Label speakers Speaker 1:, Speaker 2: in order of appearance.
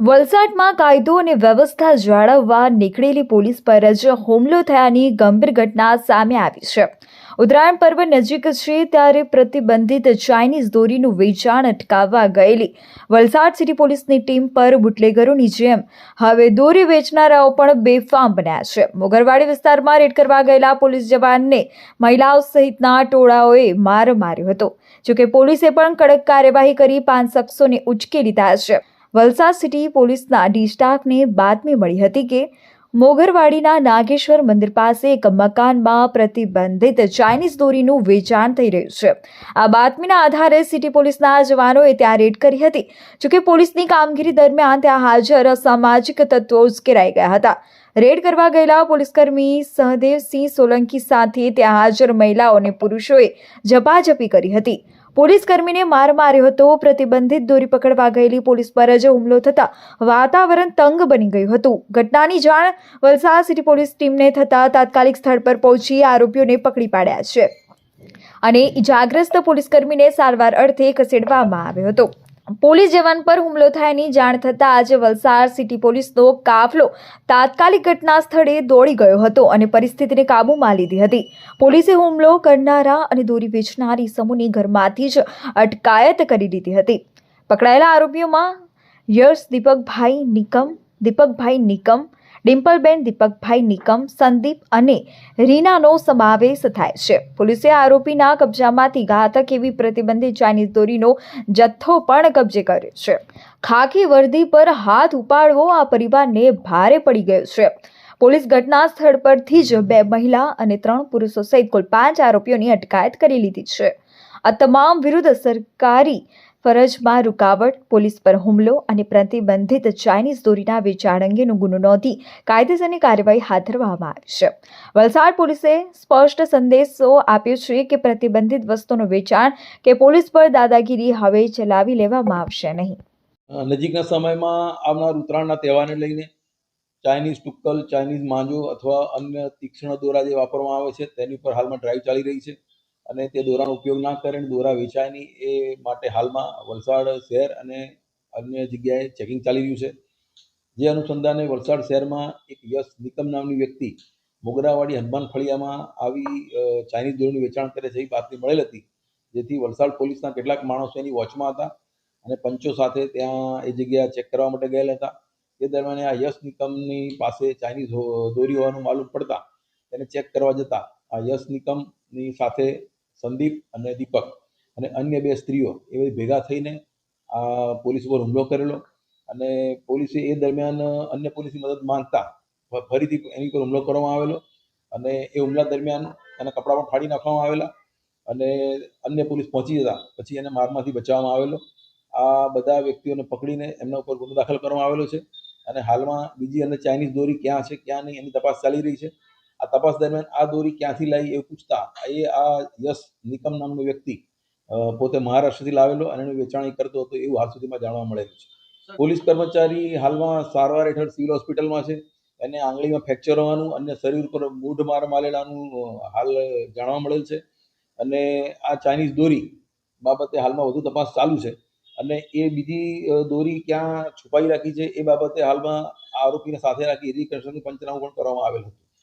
Speaker 1: વલસાડમાં કાયદો અને વ્યવસ્થા જાળવવા નીકળેલી પોલીસ પર જ હુમલો થયાની ગંભીર ઘટના સામે આવી છે. ઉત્તરાયણ પર્વ નજીક છે ત્યારે પ્રતિબંધિત ચાઇનીઝ દોરીનું વેચાણ અટકાવવા ગયેલી વલસાડ સિટી પોલીસની ટીમ પર બુટલેગરોની જેમ હવે દોરી વેચનારાઓ પણ બેફામ બન્યા છે. મોગરવાડી વિસ્તારમાં રેડ કરવા ગયેલા પોલીસ જવાનને મહિલાઓ સહિતના ટોળાઓએ માર માર્યો હતો. જોકે પોલીસે પણ કડક કાર્યવાહી કરી 5 શખ્સોને ઉચકી લીધા છે. વલસાડ સિટી પોલીસના ડી સ્ટાફને બાતમી મળી હતી કે મોગરવાડીના નાગેશ્વર મંદિર પાસે એક મકાનમાં પ્રતિબંધિત ચાઇનીઝ દોરીનું વેચાણ થઈ રહ્યું છે. આ બાતમીના આધારે સિટી પોલીસના જવાનોએ ત્યાં રેડ કરી હતી. જોકે પોલીસની કામગીરી દરમિયાન ત્યાં હાજર અસામાજિક તત્વો ઉશ્કેરાઈ ગયા હતા. રેડ કરવા ગયેલા પોલીસકર્મી સહદેવસિંહ સોલંકી સાથે ત્યાં હાજર મહિલાઓ અને પુરુષોએ ઝપાઝપી કરી હતી. પોલીસ કર્મીને માર માર્યો હતો. પ્રતિબંધિત દોરી પકડવા ગયેલી પોલીસ પર જ હુમલો થતા વાતાવરણ તંગ બની ગયું હતું. ઘટનાની જાણ વલસાડ સિટી પોલીસ ટીમને થતા તાત્કાલિક સ્થળ પર પહોંચી આરોપીઓને પકડી પાડ્યા છે અને ઇજાગ્રસ્ત પોલીસકર્મીને સારવાર અર્થે ખસેડવામાં આવ્યો હતો. પોલીસ જવાન પર હુમલો થયાની જાણ થતાં આજે વલસાડ સિટી પોલીસનો કાફલો તાત્કાલિક ઘટના સ્થળે દોડી ગયો હતો અને પરિસ્થિતિને કાબૂમાં લીધી હતી. પોલીસે હુમલો કરનારા અને દોરી વેચનારી સમૂહની ઘરમાંથી જ અટકાયત કરી લીધી હતી. પકડાયેલા આરોપીઓમાં યશ દીપકભાઈ નિકમ, ડિમ્પલબેન દીપકભાઈ નિકમ, સંદીપ અને રીનાનો સમાવેશ થાય છે. પોલીસે આરોપીના કબજામાંથી ઘાતક એવી પ્રતિબંધિત ચાઇનીઝ દોરીનો જથ્થો પણ કબજે કર્યો છે. ખાકી વર્દી પર હાથ ઉપાડવો આ પરિવારને ભારે પડી ગયો છે. પોલીસ ઘટના સ્થળ પરથી જ 2 મહિલા અને 3 પુરુષો સહિત કુલ 5 આરોપીઓની અટકાયત કરી લીધી છે. આ તમામ વિરુદ્ધ સરકારી ફરજમાં રૂકાવટ, પોલીસ પર હુમલો અને પ્રતિબંધિત ચાઇનીઝ દોરીના વેચાણ અંગેનો ગુનો નોંધી કાયદેસરની કાર્યવાહી હાથ ધરવામાં આવી છે. વલસાડ પોલીસે સ્પષ્ટ સંદેશો આપ્યો છે કે પ્રતિબંધિત વસ્તુનું વેચાણ કે પોલીસ પર દાદાગીરી હવે ચલાવી લેવામાં આવશે નહીં.
Speaker 2: નજીકના સમયમાં આવનાર ઉત્તરાયણના તહેવારને લઈને ચાઇનીઝ ટુક્કલ, ચાઇનીઝ માંજો અથવા અન્ય તીક્ષ્ણ દોરા જે વાપરવામાં આવે છે તેની પર હાલમાં ડ્રાઈવ ચાલી રહી છે અને તે દોરાનો ઉપયોગ ના કરે, દોરા વેચાય નહીં એ માટે હાલમાં વલસાડ શહેર અને અન્ય જગ્યાએ ચેકિંગ ચાલી રહ્યું છે. જે અનુસંધાને વલસાડ શહેરમાં એક યશ નિકમ નામની વ્યક્તિ મોગરાવાડી હનુમાન ફળિયામાં આવી ચાઇનીઝ દોરીનું વેચાણ કરે છે એવી બાતમી મળેલ હતી. જેથી વલસાડ પોલીસના કેટલાક માણસો એની વોચમાં હતા અને પંચો સાથે ત્યાં એ જગ્યા ચેક કરવા માટે ગયેલા હતા. તે દરમિયાન આ યશ નિકમની પાસે ચાઇનીઝ દોરી હોવાનું માલુમ પડતા તેને ચેક કરવા જતા આ યશ નિકમની સાથે સંદીપ અને દીપક અને અન્ય 2 સ્ત્રીઓ એ બધી ભેગા થઈને આ પોલીસ ઉપર હુમલો કરેલો અને પોલીસે એ દરમિયાન અન્ય પોલીસની મદદ માંગતા ફરીથી એની પર હુમલો કરવામાં આવેલો અને એ હુમલા દરમિયાન એના કપડાં પણ ફાડી નાખવામાં આવેલા અને અન્ય પોલીસ પહોંચી જતા પછી એને મારમાંથી બચાવવામાં આવેલો. આ બધા વ્યક્તિઓને પકડીને એમના ઉપર ગુનો દાખલ કરવામાં આવેલો છે અને હાલમાં બીજી અને ચાઇનીઝ દોરી ક્યાં છે ક્યાં નહીં એની તપાસ ચાલી રહી છે. આ તપાસ દરમિયાન આ દોરી ક્યાંથી લાવી એવું પૂછતા આ યશ નિકમ નામનો વ્યક્તિ પોતે મહારાષ્ટ્રથી લાવેલો અને એનું વેચાણ કરતો હતો એવું હાલ સુધીમાં જાણવા મળેલું છે. પોલીસ કર્મચારી હાલમાં સારવાર હેઠળ સિવિલ હોસ્પિટલમાં છે. એને આંગળીમાં ફ્રેક્ચર હોવાનું અને શરીર ઉપર મૂઢ માર મારેલાનું હાલ જાણવા મળેલ છે અને આ ચાઇનીઝ દોરી બાબતે હાલમાં વધુ તપાસ ચાલુ છે અને એ બીજી દોરી ક્યાં છુપાઈ રાખી છે એ બાબતે હાલમાં આરોપીને સાથે રાખી રિકન્સ્ટ્રક્શન પંચનામું પણ કરવામાં આવેલ હતું.